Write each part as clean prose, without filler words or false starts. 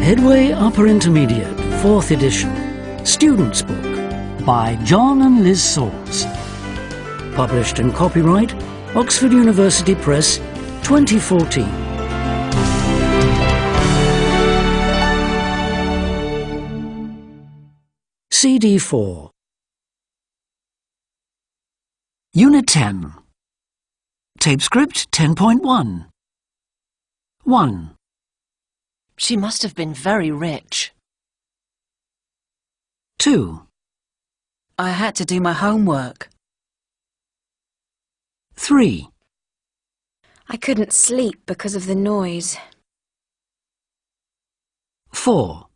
Headway Upper Intermediate, 4th edition, Student's Book by John and Liz Sauls. Published and copyright, Oxford University Press, 2014. CD 4. Unit 10. Tape script 10.1. 1. She must have been very rich. 2. I had to do my homework. 3. I couldn't sleep because of the noise. 4.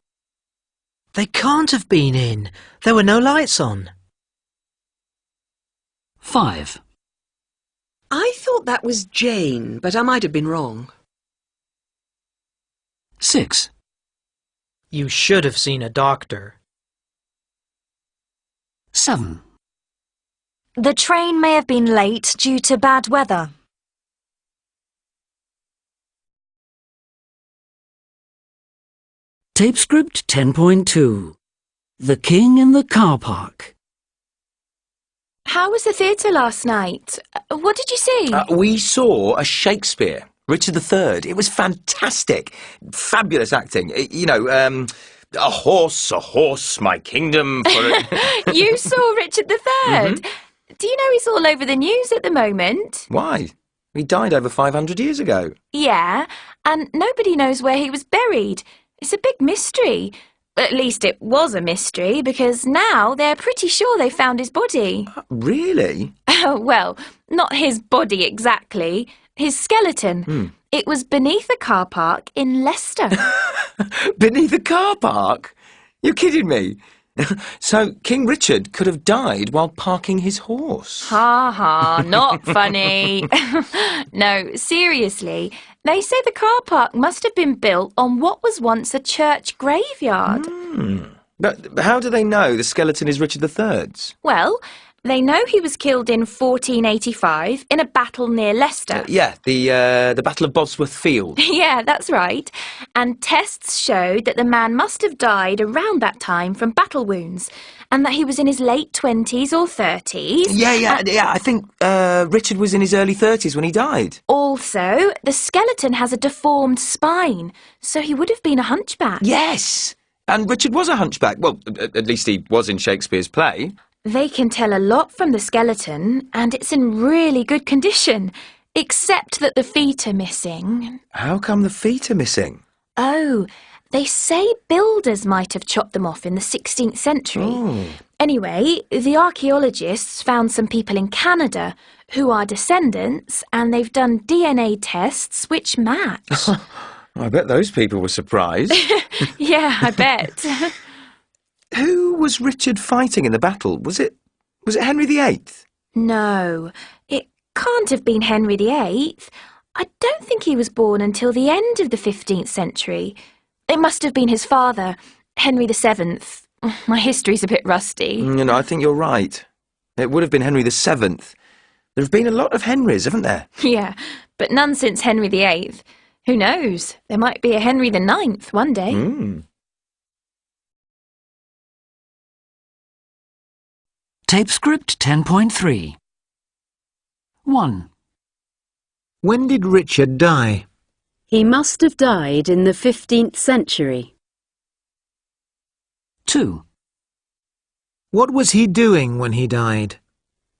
They can't have been in. There were no lights on. 5. I thought that was Jane, but I might have been wrong. 6. You should have seen a doctor. 7. The train may have been late due to bad weather. Tape script 10.2. The King in the Car Park. How was the theatre last night? What did you see? We saw a Shakespeare, Richard III. It was fantastic. Fabulous acting. A horse, my kingdom. You saw Richard III? Do you know he's all over the news at the moment? Why? He died over 500 years ago. Yeah, and nobody knows where he was buried. It's a big mystery. At least it was a mystery, because now they're pretty sure they found his body. Really? Well, not his body exactly. His skeleton. It was beneath a car park in Leicester. Beneath a car park? You're kidding me. So King Richard could have died while parking his horse. Ha ha, not funny. No, seriously. They say the car park must have been built on what was once a church graveyard. But how do they know the skeleton is Richard III's? Well, they know he was killed in 1485 in a battle near Leicester. The Battle of Bosworth Field. Yeah, that's right. And tests showed that the man must have died around that time from battle wounds, and that he was in his late 20s or 30s. I think Richard was in his early 30s when he died. Also, the skeleton has a deformed spine, so he would have been a hunchback. Yes! And Richard was a hunchback. Well, at least he was in Shakespeare's play. They can tell a lot from the skeleton, and it's in really good condition, except that the feet are missing. How come the feet are missing? Oh, they say builders might have chopped them off in the 16th century. Anyway, the archaeologists found some people in Canada who are descendants, and they've done DNA tests which match. I bet those people were surprised. Yeah, I bet. Who was Richard fighting in the battle? Was it Henry VIII? No, it can't have been Henry VIII. I don't think he was born until the end of the 15th century. It must have been his father, Henry VII. My history's a bit rusty. I think you're right. It would have been Henry VII. There have been a lot of Henrys, haven't there? Yeah, but none since Henry VIII. Who knows? There might be a Henry IX one day. Tape script 10.3. 1. When did Richard die? He must have died in the 15th century. 2. What was he doing when he died?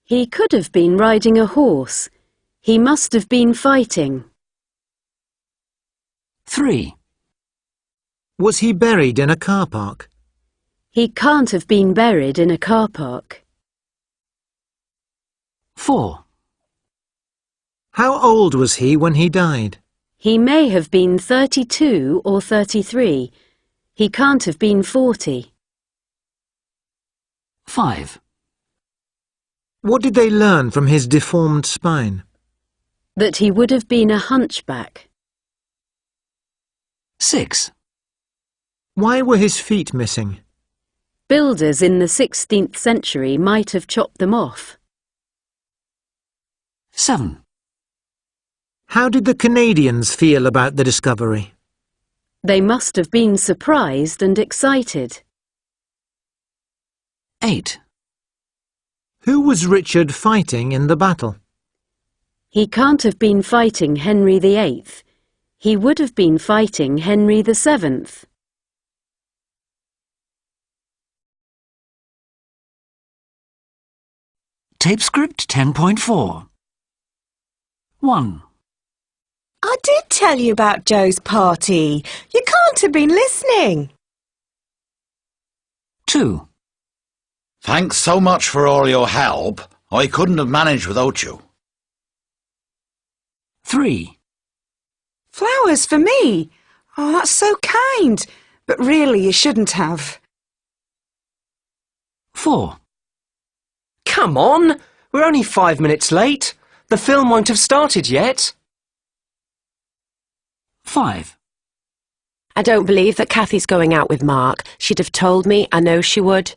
He could have been riding a horse. He must have been fighting. 3. Was he buried in a car park? He can't have been buried in a car park. 4. How old was he when he died? He may have been 32 or 33. He can't have been 40. 5. What did they learn from his deformed spine? That he would have been a hunchback. 6. Why were his feet missing? Builders in the 16th century might have chopped them off. 7. How did the Canadians feel about the discovery? They must have been surprised and excited. 8. Who was Richard fighting in the battle? He can't have been fighting Henry VIII. He would have been fighting Henry VII. Tape script 10.4. 1. I did tell you about Joe's party. You can't have been listening. 2. Thanks so much for all your help. I couldn't have managed without you. 3. Flowers for me? Oh, that's so kind. But really, you shouldn't have. 4. Come on! We're only 5 minutes late. The film won't have started yet. 5. I don't believe that Kathy's going out with Mark. She'd have told me. I know she would.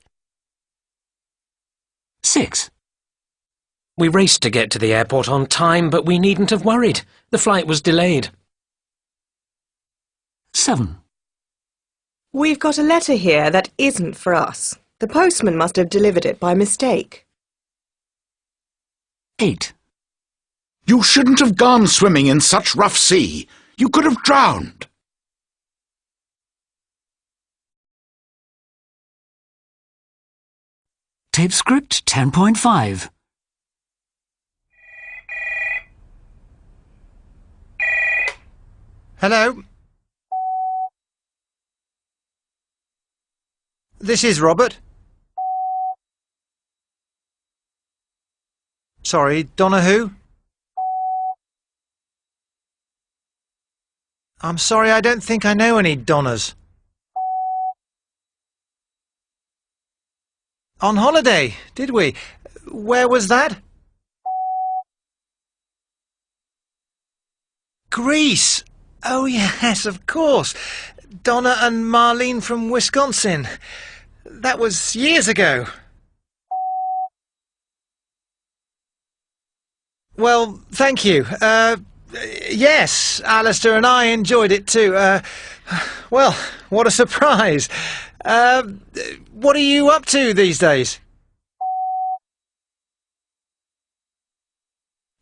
6. We raced to get to the airport on time, but we needn't have worried. The flight was delayed. 7. We've got a letter here that isn't for us. The postman must have delivered it by mistake. 8. You shouldn't have gone swimming in such rough sea. You could have drowned. Tape script 10.5. Hello? This is Robert. Sorry, Donna who? I'm sorry, I don't think I know any Donnas. On holiday, did we? Where was that? Greece. Oh yes, of course. Donna and Marlene from Wisconsin. That was years ago. Well, thank you. Yes, Alistair and I enjoyed it too. Well, what a surprise. What are you up to these days?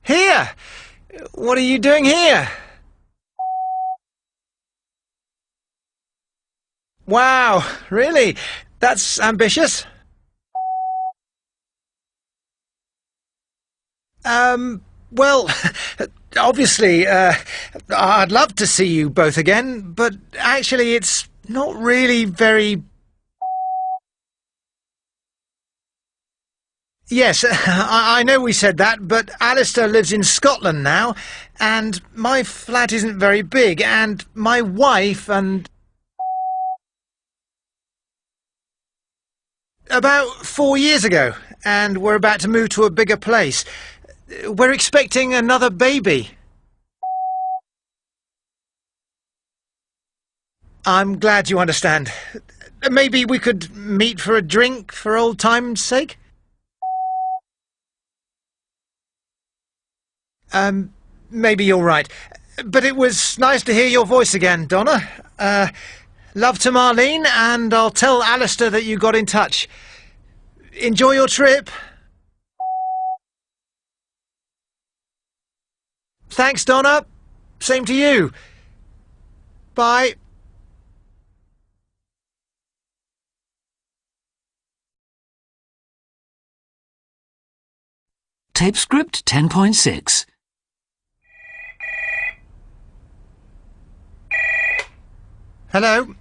Here? What are you doing here? Wow, really? That's ambitious. Well, obviously, I'd love to see you both again, but actually it's not really very... Yes, I know we said that, but Alistair lives in Scotland now, and my flat isn't very big, and my wife and... About 4 years ago, and we're about to move to a bigger place. We're expecting another baby. I'm glad you understand. Maybe we could meet for a drink for old time's sake? Maybe you're right. But it was nice to hear your voice again, Donna. Love to Marlene, and I'll tell Alistair that you got in touch. Enjoy your trip. Thanks, Donna. Same to you. Bye. Tape script 10.6. Hello?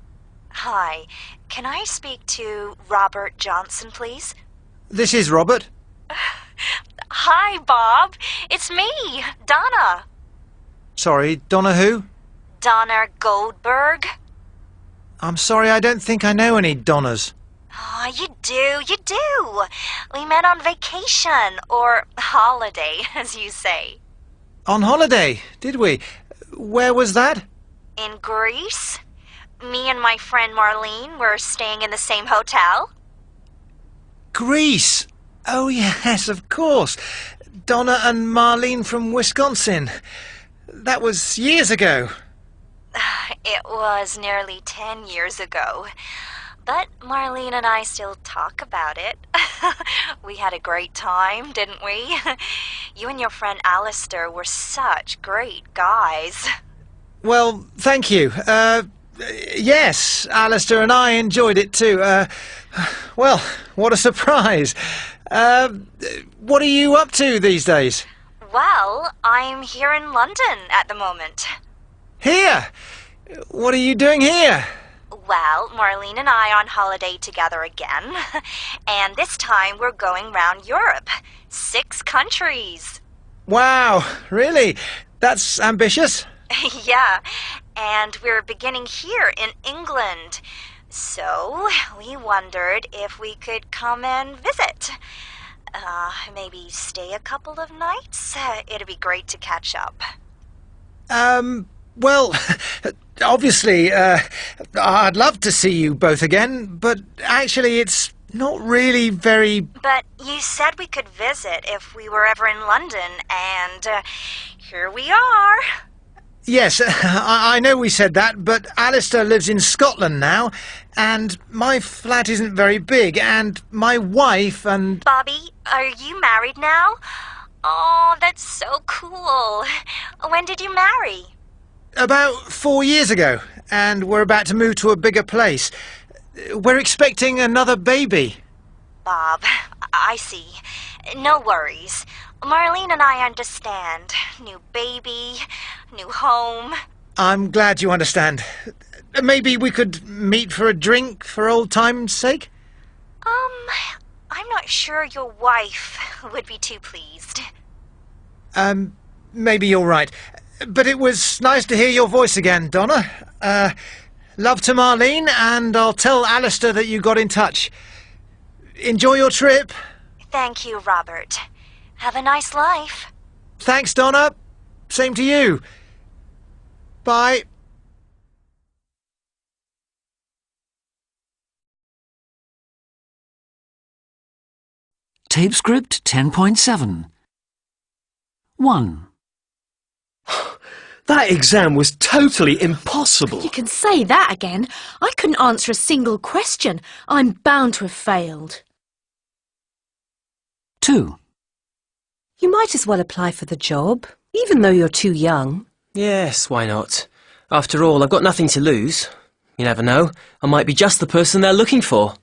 Hi. Can I speak to Robert Johnson, please? This is Robert. Hi, Bob. It's me, Donna. Sorry, Donna who? Donna Goldberg. I'm sorry, I don't think I know any Donnas. Oh, you do. We met on vacation, or holiday, as you say. On holiday, did we? Where was that? In Greece. Me and my friend Marlene were staying in the same hotel. Greece. Oh yes, of course. Donna and Marlene from Wisconsin. That was years ago. It was nearly 10 years ago. But Marlene and I still talk about it. We had a great time, didn't we? You and your friend Alistair were such great guys. Well, thank you. Yes, Alistair and I enjoyed it too. Well, what a surprise. What are you up to these days? Well, I'm here in London at the moment. Here? What are you doing here? Well, Marlene and I are on holiday together again. And this time we're going round Europe. 6 countries. Wow, really? That's ambitious. Yeah, and we're beginning here in England. So we wondered if we could come and visit. Maybe stay a couple of nights? It'd be great to catch up. Well, obviously, I'd love to see you both again, but actually it's not really very... But you said we could visit if we were ever in London, and here we are. Yes, I know we said that, but Alistair lives in Scotland now, and my flat isn't very big, and my wife and... Bobby, are you married now? Oh, that's so cool. When did you marry? About 4 years ago, and we're about to move to a bigger place. We're expecting another baby. Bob, I see. No worries. Marlene and I understand. New baby, new home. I'm glad you understand. Maybe we could meet for a drink for old time's sake? I'm not sure your wife would be too pleased. Maybe you're right. But it was nice to hear your voice again, Donna. Love to Marlene, and I'll tell Alistair that you got in touch. Enjoy your trip. Thank you, Robert. Have a nice life. Thanks, Donna. Same to you. Bye. Tape script 10.7. 1. That exam was totally impossible. You can say that again. I couldn't answer a single question. I'm bound to have failed. 2. You might as well apply for the job, even though you're too young. Yes, why not? After all, I've got nothing to lose. You never know. I might be just the person they're looking for.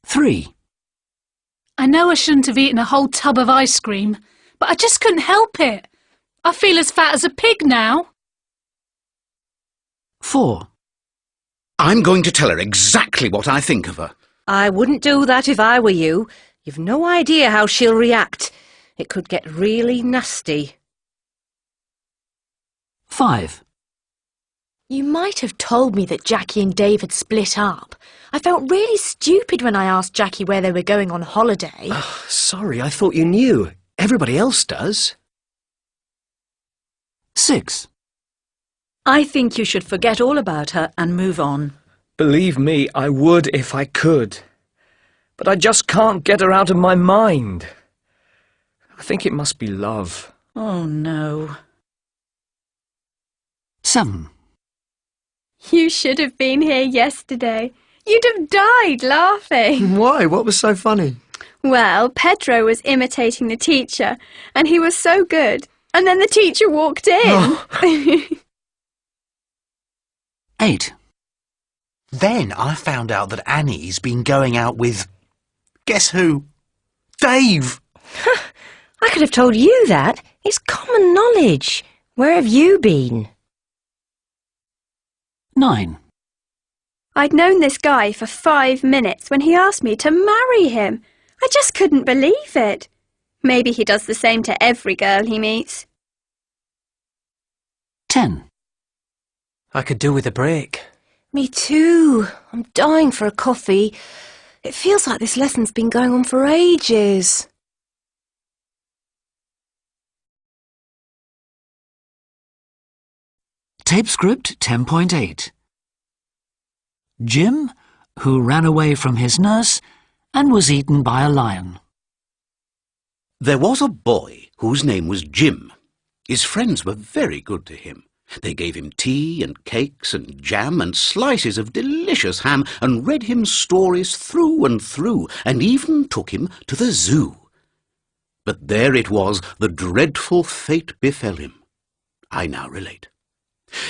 3. I know I shouldn't have eaten a whole tub of ice cream, but I just couldn't help it. I feel as fat as a pig now. 4. I'm going to tell her exactly what I think of her. I wouldn't do that if I were you. You've no idea how she'll react. It could get really nasty. 5. You might have told me that Jackie and Dave had split up. I felt really stupid when I asked Jackie where they were going on holiday. Sorry, I thought you knew. Everybody else does. 6. I think you should forget all about her and move on. Believe me, I would if I could. But I just can't get her out of my mind. I think it must be love. Oh, no. 7. You should have been here yesterday. You'd have died laughing. Why? What was so funny? Well, Pedro was imitating the teacher, and he was so good. And then the teacher walked in. Oh. 8. Then I found out that Annie's been going out with... guess who? Dave! I could have told you that. It's common knowledge. Where have you been? 9. I'd known this guy for 5 minutes when he asked me to marry him. I just couldn't believe it. Maybe he does the same to every girl he meets. 10. I could do with a break. Me too. I'm dying for a coffee. It feels like this lesson's been going on for ages. Tape script 10.8. Jim, who ran away from his nurse and was eaten by a lion. There was a boy whose name was Jim. His friends were very good to him. They gave him tea and cakes and jam and slices of delicious ham and read him stories through and through and even took him to the zoo. But there it was, the dreadful fate befell him. I now relate.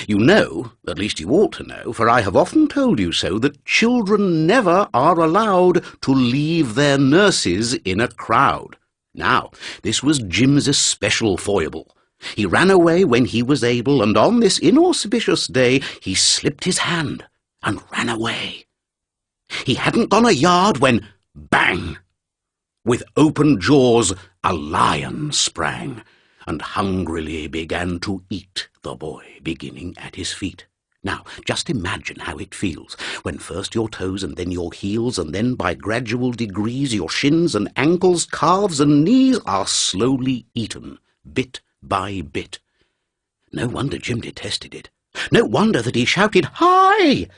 You know, at least you ought to know, for I have often told you so, that children never are allowed to leave their nurses in a crowd. Now, this was Jim's especial foible. He ran away when he was able, and on this inauspicious day he slipped his hand and ran away. He hadn't gone a yard when, bang! With open jaws a lion sprang, and hungrily began to eat the boy, beginning at his feet. Now, just imagine how it feels, when first your toes and then your heels, and then by gradual degrees your shins and ankles, calves and knees are slowly eaten, bit by bit. No wonder Jim detested it. No wonder that he shouted, "Hi!"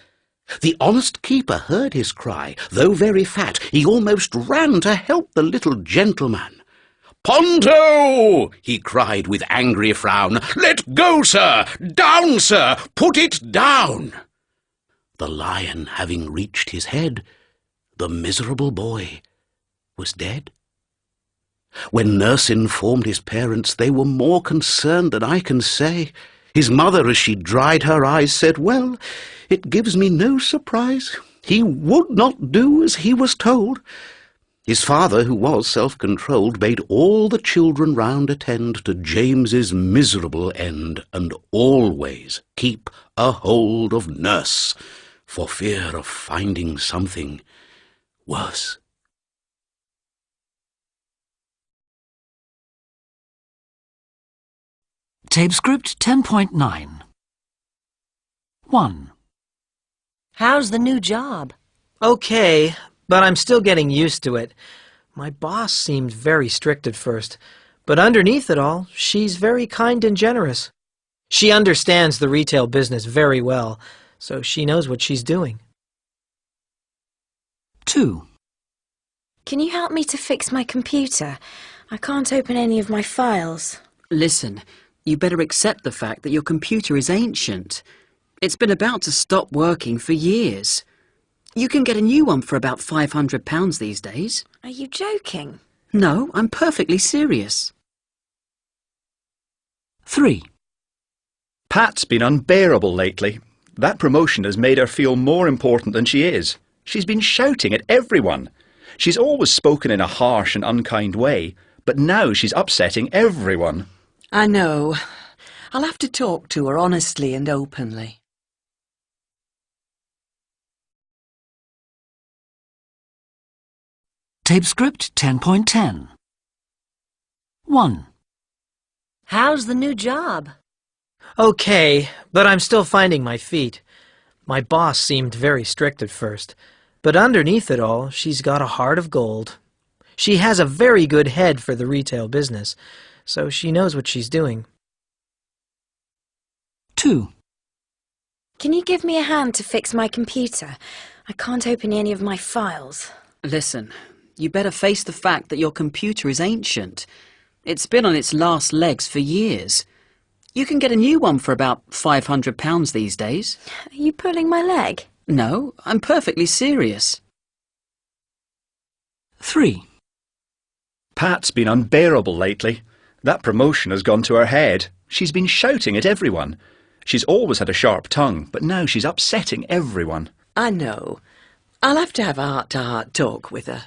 The honest keeper heard his cry. Though very fat, he almost ran to help the little gentleman. "Ponto!" he cried with angry frown. "Let go, sir! Down, sir! Put it down!" The lion having reached his head, the miserable boy was dead. When nurse informed his parents, they were more concerned than I can say. His mother, as she dried her eyes, said, "Well, it gives me no surprise. He would not do as he was told." His father, who was self-controlled, bade all the children round attend to James's miserable end, and always keep a hold of nurse, for fear of finding something worse. Tape script 10.9. 1. How's the new job? Okay, but I'm still getting used to it. My boss seemed very strict at first, but underneath it all, she's very kind and generous. She understands the retail business very well, so she knows what she's doing. 2. Can you help me to fix my computer? I can't open any of my files. Listen, you better accept the fact that your computer is ancient. It's been about to stop working for years. You can get a new one for about £500 these days. Are you joking? No, I'm perfectly serious. 3. Pat's been unbearable lately. That promotion has made her feel more important than she is. She's been shouting at everyone. She's always spoken in a harsh and unkind way, but now she's upsetting everyone. I know. I'll have to talk to her honestly and openly. Tape script 10.10. 1. How's the new job? Okay, but I'm still finding my feet. My boss seemed very strict at first, but underneath it all, she's got a heart of gold. She has a very good head for the retail business, so she knows what she's doing. 2. Can you give me a hand to fix my computer? I can't open any of my files. Listen, you better face the fact that your computer is ancient. It's been on its last legs for years. You can get a new one for about £500 these days. Are you pulling my leg? No, I'm perfectly serious. 3. Pat's been unbearable lately. That promotion has gone to her head. She's been shouting at everyone. She's always had a sharp tongue, but now she's upsetting everyone. I know. I'll have to have a heart-to-heart talk with her.